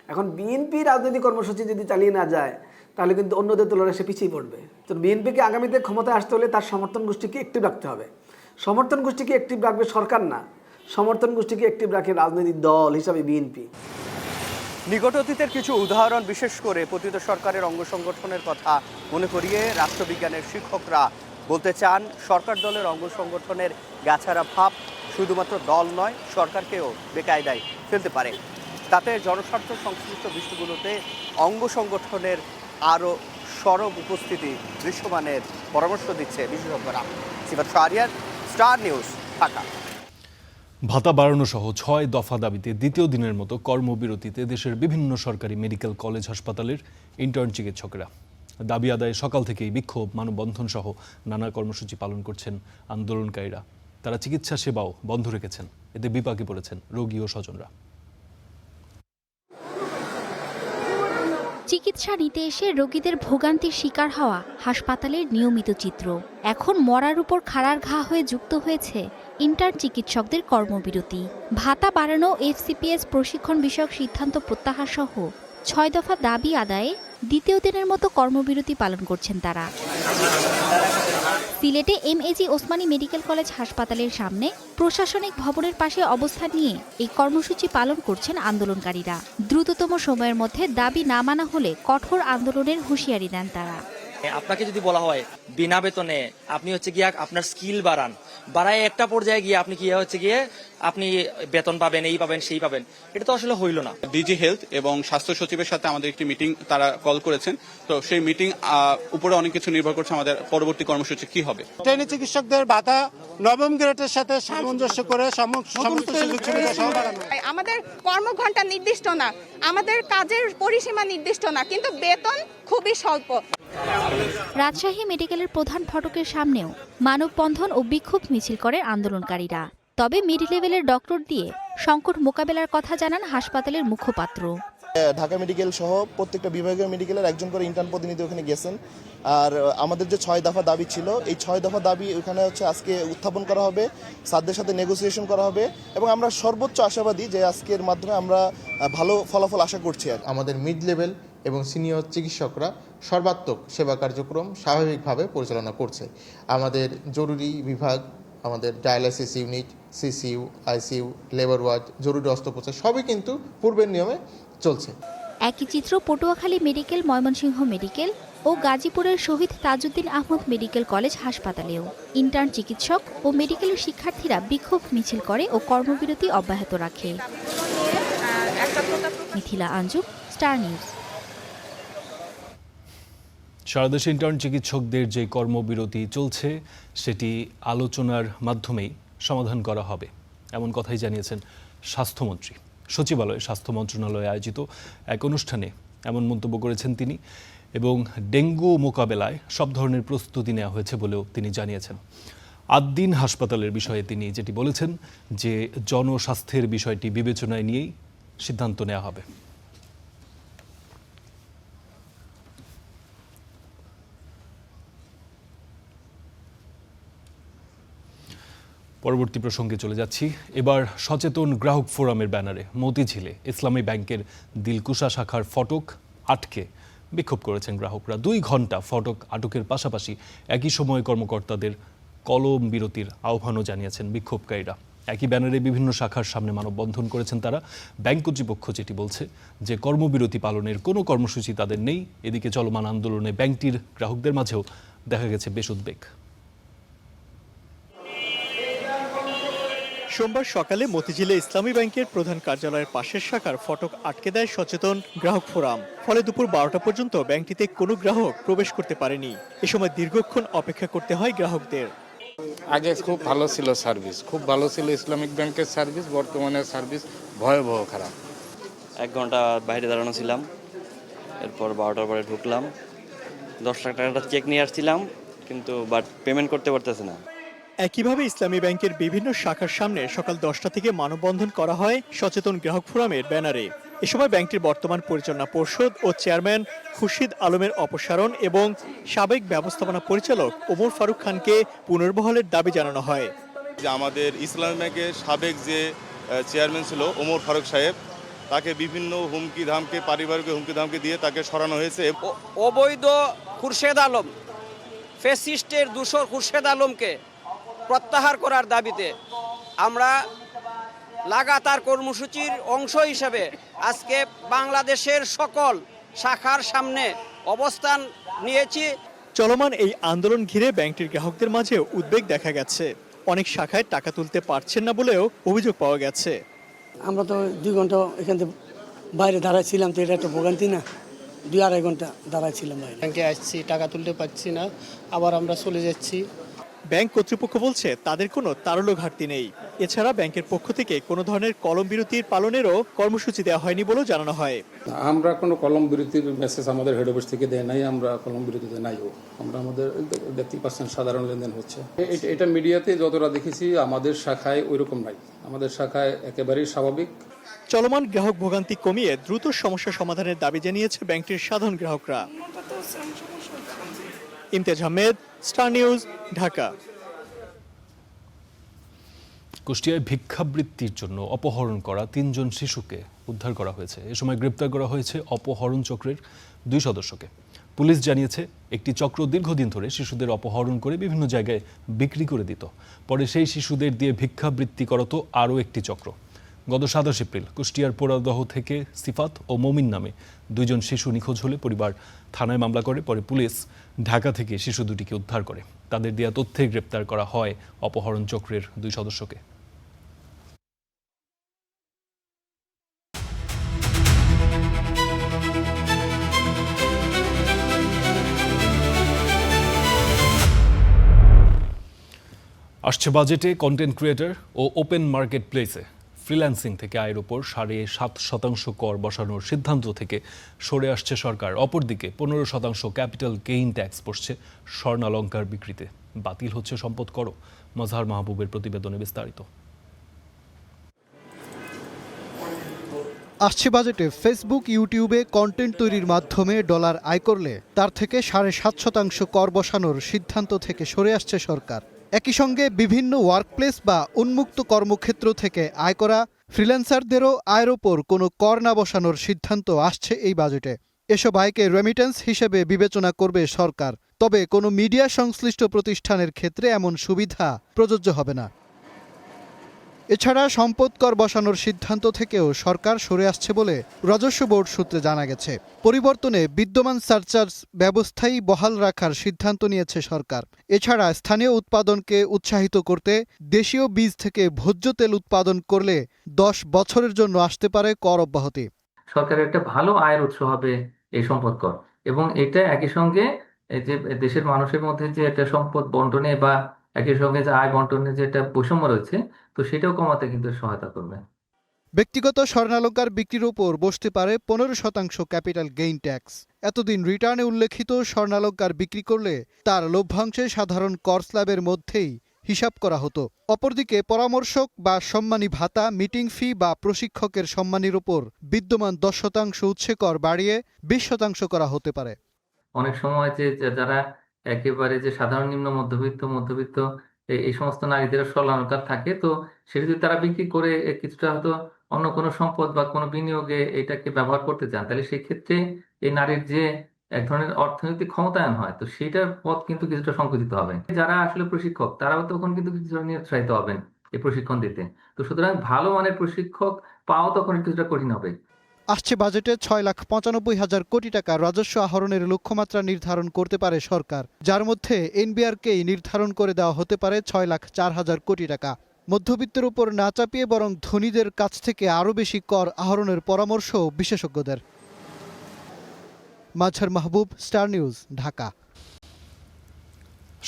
এখন বিএনপি রাজনৈতিক কর্মসূচি যদি চালিয়ে না যায় তাহলে কিন্তু অন্যদের তুলনায় সে পিছিয়ে পড়বে। তো বিএনপিকে আগামীতে ক্ষমতায় আসতে হলে তার সমর্থন গোষ্ঠীকে অ্যাক্টিভ রাখতে হবে। সমর্থন গোষ্ঠীকে অ্যাক্টিভ রাখবে সরকার না, সমর্থন গোষ্ঠীকে অ্যাক্টিভ রাখে রাজনৈতিক দল হিসাবে বিএনপি। নিকট অতীতের কিছু উদাহরণ বিশেষ করে পতিত সরকারের অঙ্গ সংগঠনের কথা মনে করিয়ে রাষ্ট্রবিজ্ঞানের শিক্ষকরা বলতে চান, সরকার দলের অঙ্গ সংগঠনের গাছারা ভাব শুধুমাত্র দল নয়, সরকারকেও বেকায়দায় ফেলতে পারে। তাতে জনস্বার্থ সংশ্লিষ্ট বিষয়গুলোতে অঙ্গ সংগঠনের আরও সরব উপস্থিতি দৃশ্যমানের পরামর্শ দিচ্ছে বিশেষজ্ঞরা। সিফাত শাহরিয়ার, স্টার নিউজ, ঢাকা। ভাতা বাড়ানো সহ 6 দফা দাবিতে দ্বিতীয় দিনের মতো কর্মবিরতিতে দেশের বিভিন্ন সরকারি মেডিকেল কলেজ হাসপাতালের ইন্টার্ন চিকিৎসকরা। দাবি আদায়ে সকাল থেকেই বিক্ষোভ, মানববন্ধন সহ নানা কর্মসূচি পালন করছেন আন্দোলনকারীরা। তারা চিকিৎসা সেবাও বন্ধ রেখেছেন। এতে বিপাকে পড়েছেন রোগী ও স্বজনরা। চিকিৎসা নিতে এসে রোগীদের ভোগান্তির শিকার হওয়া হাসপাতালের নিয়মিত চিত্র। এখন মরার উপর খাড়ার ঘা হয়ে যুক্ত হয়েছে ইন্টার্ন চিকিৎসকদের কর্মবিরতি। ভাতা বাড়ানো, এফসিপিএস প্রশিক্ষণ বিষয়ক সিদ্ধান্ত প্রত্যাহার সহ 6 দফা দাবি আদায়ে দ্বিতীয় দিনের মতো কর্মবিরতি পালন করছেন তারা। সিলেটে এমএজি ওসমানী মেডিকেল কলেজ হাসপাতালের সামনে প্রশাসনিক ভবনের পাশে অবস্থান নিয়ে এই কর্মসূচি পালন করছেন আন্দোলনকারীরা। দ্রুততম সময়ের মধ্যে দাবি না মানা হলে কঠোর আন্দোলনের হুঁশিয়ারি দেন তারা। আপনাকে যদি বলা হয় বিনা বেতনে আপনি হচ্ছে গিয়ে আপনার স্কিল বাড়ায় একটা পর্যায়ে গিয়ে আপনি আপনি বেতন পাবেন, এই পাবেন, সেই পাবেন, এটা তো আসলে হইল না। ডিজি হেলথ এবং স্বাস্থ্য সচিবের সাথে আমাদের একটি মিটিং তারা কল করেছেন। তো সেই মিটিং উপরে অনেক কিছু নির্ভর করছে আমাদের পরবর্তী কর্মসূচি কি হবে। ট্রেনি চিকিৎসকদের ভাতা নবম গ্রেডের সাথে সামঞ্জস্য করে সমস্ত সুযোগ সুবিধা সহ বাড়ানো। আমাদের কর্মঘণ্টা নির্দিষ্ট না, আমাদের কাজের পরিসীমা নির্দিষ্ট না, কিন্তু বেতন খুবই স্বল্প। রাজশাহী মেডিকেলের প্রধান ফটকের সামনেও মানববন্ধন ও বিক্ষোভ মিছিল করে আন্দোলনকারীরা। তবে মিড লেভেলের ডক্টর দিয়ে সংকট মোকাবেলার কথা জানান হাসপাতালের মুখপাত্র। ঢাকা মেডিকেল সহ প্রত্যেকটা বিভাগীয় মেডিকেলের একজন করে ইন্টার্ন প্রতিনিধি ওখানে গেছেন। আর আমাদের যে 6 দফা দাবি ছিল, এই 6 দফা দাবি ওখানে আজকে উত্থাপন করা হবে, স্যারদের সাথে নেগোসিয়েশন করা হবে এবং আমরা সর্বোচ্চ আশাবাদী যে আজকের মাধ্যমে আমরা ভালো ফলাফল আশা করছি। আমাদের মিড লেভেল এবং সিনিয়র চিকিৎসকরা সর্বাত্মক সেবা কার্যক্রম স্বাভাবিকভাবে পরিচালনা করছে। আমাদের জরুরি বিভাগ, আমাদের dialysis unit, CCU, ICU, labour ward, জরুরি অস্ত্রোপচার সবই কিন্তু পূর্বের নিয়মে চলছে। একই চিত্র পটুয়াখালী মেডিকেল, ময়মনসিংহ মেডিকেল ও গাজীপুরের শহীদ তাজউদ্দিন আহমদ মেডিকেল কলেজ হাসপাতালেও ইন্টার্ন চিকিৎসক ও মেডিকেলের শিক্ষার্থীরা বিক্ষোভ মিছিল করে ও কর্মবিরতি অব্যাহত রাখে। Mithila Anju, star news. সারা দেশে ইন্টার্ন চিকিৎসকদের যে কর্মবিরতি চলছে সেটি আলোচনার মাধ্যমেই সমাধান করা হবে, এমন কথাই জানিয়েছেন স্বাস্থ্যমন্ত্রী। সচিবালয়ে স্বাস্থ্য মন্ত্রণালয়ে আয়োজিত এক অনুষ্ঠানে এমন মন্তব্য করেছেন তিনি এবং ডেঙ্গু মোকাবেলায় সব ধরনের প্রস্তুতি নেওয়া হয়েছে বলেও তিনি জানিয়েছেন। আদ্দিন হাসপাতালের বিষয়ে তিনি যেটি বলেছেন যে জনস্বাস্থ্যের বিষয়টি বিবেচনায় নিয়েই সিদ্ধান্ত নেওয়া হবে। পরবর্তী প্রসঙ্গে চলে যাচ্ছি। এবার সচেতন গ্রাহক ফোরামের ব্যানারে মতিঝিলে ইসলামী ব্যাংকের দিলকুশা শাখার ফটক আটকে বিক্ষোভ করেছেন গ্রাহকরা। 2 ঘন্টা ফটক আটকের পাশাপাশি একই সময়ে কর্মকর্তাদের কলম বিরতির আহ্বানও জানিয়েছেন বিক্ষোভকারীরা। একই ব্যানারে বিভিন্ন শাখার সামনে মানববন্ধন করেছেন তারা। ব্যাংক কর্তৃপক্ষ যেটি বলছে যে কর্মবিরতি পালনের কোনো কর্মসূচি তাদের নেই। এদিকে চলমান আন্দোলনে ব্যাংকটির গ্রাহকদের মাঝেও দেখা গেছে বেশ উদ্বেগ। সোমবার সকালে মতিঝিলে ইসলামী ব্যাংকের প্রধান কার্যালয়ের পাশের শাখার ফটক আটকে দেয় সচেতন গ্রাহক ফোরাম। ফলে দুপুর 12টা পর্যন্ত ব্যাংকটিতে কোনো গ্রাহক প্রবেশ করতে পারেনি। এ সময় দীর্ঘক্ষণ অপেক্ষা করতে হয় গ্রাহকদের। আগে খুব ভালো ছিল সার্ভিস, খুব ভালো ছিল ইসলামিক ব্যাংকের সার্ভিস, বর্তমানে সার্ভিস ভয়াবহ খারাপ। 1 ঘন্টা বাইরে দাঁড়ানো ছিলাম, এরপর 12টার পরে ঢুকলাম, 10 লাখ টাকাটা চেক নিয়ে আসছিলাম, কিন্তু বাট পেমেন্ট করতে পারতেছে না। একইভাবে ইসলামী ব্যাংকের বিভিন্ন শাখার সামনে সকাল 10টা থেকে মানববন্ধন করা হয় সচেতন গ্রাহক ফোরামের ব্যানারে। এ সময় ব্যাংকটির বর্তমান পরিচালনা পর্ষদ ও চেয়ারম্যান খুরশিদ আলমের অপসারণ এবং সাবেক ব্যবস্থাপনা পরিচালক ওমর ফারুক খানকে পুনর্বহালের দাবি জানানো হয়। আমাদের ইসলামী ব্যাংকের সাবেক যে চেয়ারম্যান ছিল ওমর ফারুক সাহেব, তাকে বিভিন্ন হুমকি ধামকে, পারিবারিক হুমকি ধামকে দিয়ে তাকে সরানো হয়েছে। অবৈধ খুরশেদ আলম, ফ্যাসিস্টের দূষর খুরশেদ আলমকে প্রত্যাহার করার দাবিতে আমরা লাগাতার কর্মসূচির অংশ হিসেবে আজকে বাংলাদেশের সকল শাখার সামনে অবস্থান নিয়েছি। চলমান এই আন্দোলন ঘিরে ব্যাংকটির গ্রাহকদের মাঝে উদ্বেগ দেখা গেছে। অনেক শাখায় টাকা তুলতে পারছেন না বলেও অভিযোগ পাওয়া গেছে। আমরা তো 2 ঘন্টা এখান থেকে বাইরে দাঁড়াইছিলাম, তো এটা একটা ভোগান্তি না? 2-2.5 ঘন্টা দাঁড়াইছিলাম বাইরে। ব্যাংকে আসছি, টাকা তুলতে পারছি না, আবার আমরা চলে যাচ্ছি। ব্যাংক কর্তৃপক্ষ বলছে তাদের কোনো তারল্য ঘাটতি নেই। এছাড়া ব্যাংকের পক্ষ থেকে কোনো ধরনের কলম বিরতির পালনেরও কর্মসূচি দেওয়া হয়নি বলেও জানানো হয়। আমরা কোনো কলম বিরতির মেসেজ আমাদের হেড অফিস থেকে দেয় নাই, আমরা কলম বিরতিতে নাইও। আমরা আমাদের দেখতে পাচ্ছেন সাধারণ লেনদেন হচ্ছে। এটা মিডিয়াতে যতটা দেখেছি আমাদের শাখায় ওইরকম নাই, আমাদের শাখায় একেবারেই স্বাভাবিক। চলমান গ্রাহক ভোগান্তি কমিয়ে দ্রুত সমস্যা সমাধানের দাবি জানিয়েছে ব্যাংকটির সাধারণ গ্রাহকরা। Imtiaz Ahmed, star news, Dhaka. কুষ্টিয়ায় ভিক্ষাবৃত্তির জন্য অপহরণ করা 3 জন শিশুকে উদ্ধার করা হয়েছে। এ সময় গ্রেপ্তার করা হয়েছে অপহরণ চক্রের 2 সদস্যকে। পুলিশ জানিয়েছে একটি চক্র দীর্ঘদিন ধরে শিশুদের অপহরণ করে বিভিন্ন জায়গায় বিক্রি করে দিত। পরে সেই শিশুদের দিয়ে ভিক্ষাবৃত্তি করাতো আরও একটি চক্র। গত 27 এপ্রিল কুষ্টিয়ার পোড়াদহ থেকে সিফাত ও মমিন নামে 2 জন শিশু নিখোঁজ হলে পরিবার থানায় মামলা করে। পরে পুলিশ ঢাকা থেকে শিশু দুটিকে উদ্ধার করে। তাদের দেয়া তথ্যে গ্রেপ্তার করা হয় অপহরণ চক্রের 2 সদস্যকে। আসছে বাজেটে কন্টেন্ট ক্রিয়েটর ও ওপেন মার্কেট প্লেসে ফ্রিল্যান্সিং থেকে আয়ের ওপর 7.5% কর বসানোর সিদ্ধান্ত থেকে সরে আসছে সরকার। অপরদিকে 15% ক্যাপিটাল গেইন ট্যাক্স পড়ছে স্বর্ণালংকার বিক্রিতে। বাতিল হচ্ছে সম্পদ করও। মজহার মাহবুবের প্রতিবেদনে বিস্তারিত। আসছে বাজেটে ফেসবুক, ইউটিউবে কন্টেন্ট তৈরির মাধ্যমে ডলার আয় করলে তার থেকে 7.5% কর বসানোর সিদ্ধান্ত থেকে সরে আসছে সরকার। একই সঙ্গে বিভিন্ন ওয়ার্কপ্লেস বা উন্মুক্ত কর্মক্ষেত্র থেকে আয় করা ফ্রিল্যান্সারদেরও আয়ের ওপর কোনো কর না বসানোর সিদ্ধান্ত আসছে এই বাজেটে। এসব আয়কে রেমিটেন্স হিসেবে বিবেচনা করবে সরকার। তবে কোনো মিডিয়া সংশ্লিষ্ট প্রতিষ্ঠানের ক্ষেত্রে এমন সুবিধা প্রযোজ্য হবে না। এছাড়া সম্পদ কর বসানোর সিদ্ধান্ত থেকেও সরকার সরে আসছে বলে রাজস্ব বোর্ড সূত্রে জানা গেছে। পরিবর্তনে বিদ্যমান সারচার্জ ব্যবস্থাই বহাল রাখার সিদ্ধান্ত নিয়েছে সরকার। এছাড়া স্থানীয় উৎপাদনকে উৎসাহিত করতে দেশীয় বীজ থেকে ভোজ্য তেল উৎপাদন করলে 10 বছরের জন্য আসতে পারে কর অব্যাহতি। সরকারের একটা ভালো আয়ের উৎস হবে এই সম্পদ কর, এবং এটা একই সঙ্গে এই যে দেশের মানুষের মধ্যে যে একটা সম্পদ বন্টনে বা একই সঙ্গে যে আয় বন্টনের যে একটা বৈষম্য রয়েছে, তো সেটাও কমাতে কিন্তু সহায়তা করবে। ব্যক্তিগত স্বর্ণালংকার বিক্রির উপর বসতে পারে 15% ক্যাপিটাল গেইন ট্যাক্স। এতদিন রিটার্নে উল্লেখিত স্বর্ণালংকার বিক্রি করলে তার লভ্যাংশে সাধারণ কর স্ল্যাবের মধ্যেই হিসাব করা হতো। অপরদিকে পরামর্শক বা সম্মানী ভাতা, মিটিং ফি বা প্রশিক্ষকের সম্মানীর উপর বিদ্যমান 10% উৎসে কর বাড়িয়ে 20% করা হতে পারে। অনেক সময় যে যারা একেবারে যে সাধারণ নিম্ন মধ্যবিত্ত এই সমস্ত নারীদের স্বর্ণালংকার থাকে, তো সেটা যদি তারা বিক্রি করে কিছুটা হয়তো অন্য কোনো সম্পদ বা কোনো বিনিয়োগে এটাকে ব্যবহার করতে চান, তাহলে সেই ক্ষেত্রে এই নারীর যে এক ধরনের অর্থনৈতিক ক্ষমতায়ন হয়, তো সেটার পথ কিন্তু কিছুটা সংকুচিত হবে। যারা আসলে প্রশিক্ষক, তারাও তখন কিন্তু কিছুটা নিরুৎসাহিত হবেন এই প্রশিক্ষণ দিতে। তো সুতরাং ভালো মানের প্রশিক্ষক পাওয়া তখন কিছুটা কঠিন হবে। আসছে বাজেটে 6,95,000 কোটি টাকা রাজস্ব আহরণের লক্ষ্যমাত্রা নির্ধারণ করতে পারে সরকার, যার মধ্যে এনবিআরকেই নির্ধারণ করে দেওয়া হতে পারে 6,04,000 কোটি টাকা। মধ্যবিত্তের উপর না চাপিয়ে বরং ধনীদের কাছ থেকে আরও বেশি কর আহরণের পরামর্শ বিশেষজ্ঞদের। মজহার মাহবুব, স্টার নিউজ, ঢাকা।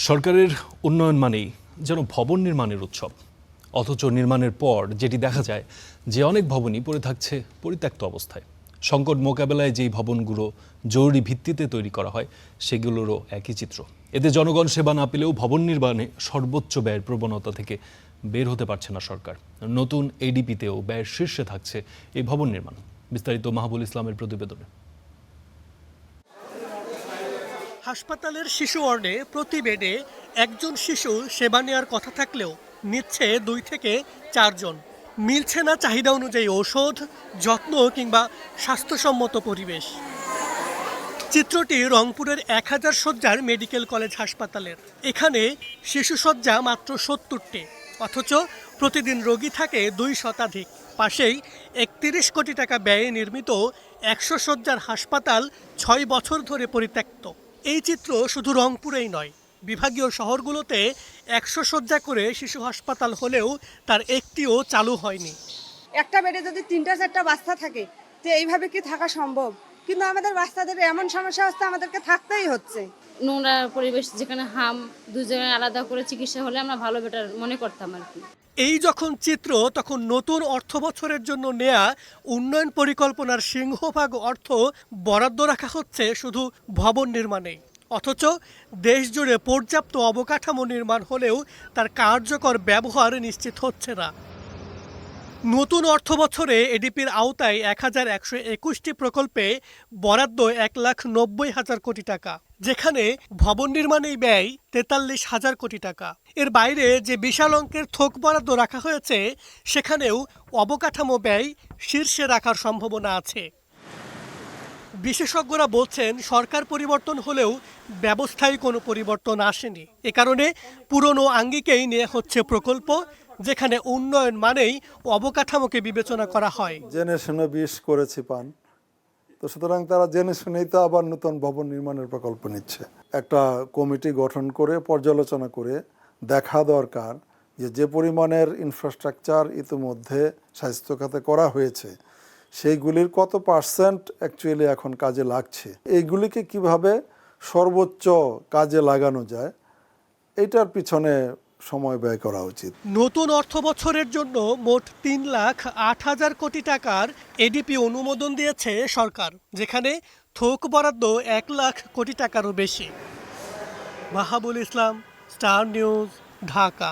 সরকারের উন্নয়ন মানেই যেন ভবন নির্মাণের উৎসব, অথচ নির্মাণের পর যেটি দেখা যায় যে অনেক ভবনই পড়ে থাকছে পরিত্যক্ত অবস্থায়। সংকট মোকাবেলায় যেই ভবনগুলো জরুরি ভিত্তিতে তৈরি করা হয় সেগুলোরও একই চিত্র। এতে জনগণ সেবা না পেলেও ভবন নির্মাণে সর্বোচ্চ ব্যয়ের প্রবণতা থেকে বের হতে পারছে না সরকার। নতুন এডিপিতেও ব্যয়ের শীর্ষে থাকছে এই ভবন নির্মাণ। বিস্তারিত মাহবুল ইসলামের প্রতিবেদনে। হাসপাতালের শিশু ওয়ার্ডে প্রতি বেডে একজন শিশু সেবা নেওয়ার কথা থাকলেও নিচ্ছে 2 থেকে 4 জন। মিলছে না চাহিদা অনুযায়ী ঔষধ, যত্ন কিংবা স্বাস্থ্যসম্মত পরিবেশ। চিত্রটি রংপুরের 1000 শয্যার মেডিকেল কলেজ হাসপাতালের। এখানে শিশু শয্যা মাত্র 70টি, অথচ প্রতিদিন রোগী থাকে 2 শতাধিক। পাশেই 31 কোটি টাকা ব্যয়ে নির্মিত 100 শয্যার হাসপাতাল 6 বছর ধরে পরিত্যক্ত। এই চিত্র শুধু রংপুরেই নয়, বিভাগীয় শহরগুলোতে 100 শয্যা করে শিশু হাসপাতাল হলেও তার একটিও চালু হয়নি। একটা বেডে যদি 3-4টা বাচ্চা থাকে, তো এইভাবে কি থাকা সম্ভব? কিন্তু আমাদের বাচ্চাদের এমন সমস্যা হচ্ছে, আমাদেরকে থাকতেই হচ্ছে। নোংরা পরিবেশ, যেখানে দুই জায়গায় আলাদা করে চিকিৎসা হলে আমরা ভালো বেটার মনে করতাম আর কি। এই যখন চিত্র, তখন নতুন অর্থ বছরের জন্য নেয়া উন্নয়ন পরিকল্পনার সিংহভাগ অর্থ বরাদ্দ রাখা হচ্ছে শুধু ভবন নির্মাণে। অথচ দেশ জুড়ে পর্যাপ্ত অবকাঠামো নির্মাণ হলেও তার কার্যকর ব্যবহার নিশ্চিত হচ্ছে না। নতুন অর্থ বছরে এডিপির আওতায় 1121টি প্রকল্পে বরাদ্দ 1,90,000 কোটি টাকা, যেখানে ভবন নির্মাণেই ব্যয় 43,000 কোটি টাকা। এর বাইরে যে বিশাল অঙ্কের থোক বরাদ্দ রাখা হয়েছে, সেখানেও অবকাঠামো ব্যয় শীর্ষে রাখার সম্ভাবনা আছে। বিশেষজ্ঞরা বলছেন, সরকার পরিবর্তন হলেও ব্যবস্থায় কোনো পরিবর্তন আসেনি। এ কারণে পুরনো আঙ্গিকেই নেওয়া হচ্ছে প্রকল্প, যেখানে উন্নয়ন মানেই অবকাঠামোকে বিবেচনা করা হয়। জেনে শুনে বিষ করেছি পান, তো সুতরাং তারা জেনে শুনেই তো আবার নতুন ভবন নির্মাণের প্রকল্প নিচ্ছে। একটা কমিটি গঠন করে পর্যালোচনা করে দেখা দরকার যে পরিমাণের ইনফ্রাস্ট্রাকচার ইতিমধ্যে স্বাস্থ্য খাতে করা হয়েছে, সেইগুলির কত পার্সেন্ট অ্যাকচুয়ালি এখন কাজে লাগছে, এইগুলিকে কিভাবে সর্বোচ্চ কাজে লাগানো যায়, এইটার পিছনে সময় ব্যয় করা উচিত। নতুন অর্থ বছরের জন্য মোট 3,08,000 কোটি টাকার এডিপি অনুমোদন দিয়েছে সরকার, যেখানে থোক বরাদ্দ 1 লাখ কোটি টাকারও বেশি। মাহবুল ইসলাম, স্টার নিউজ, ঢাকা।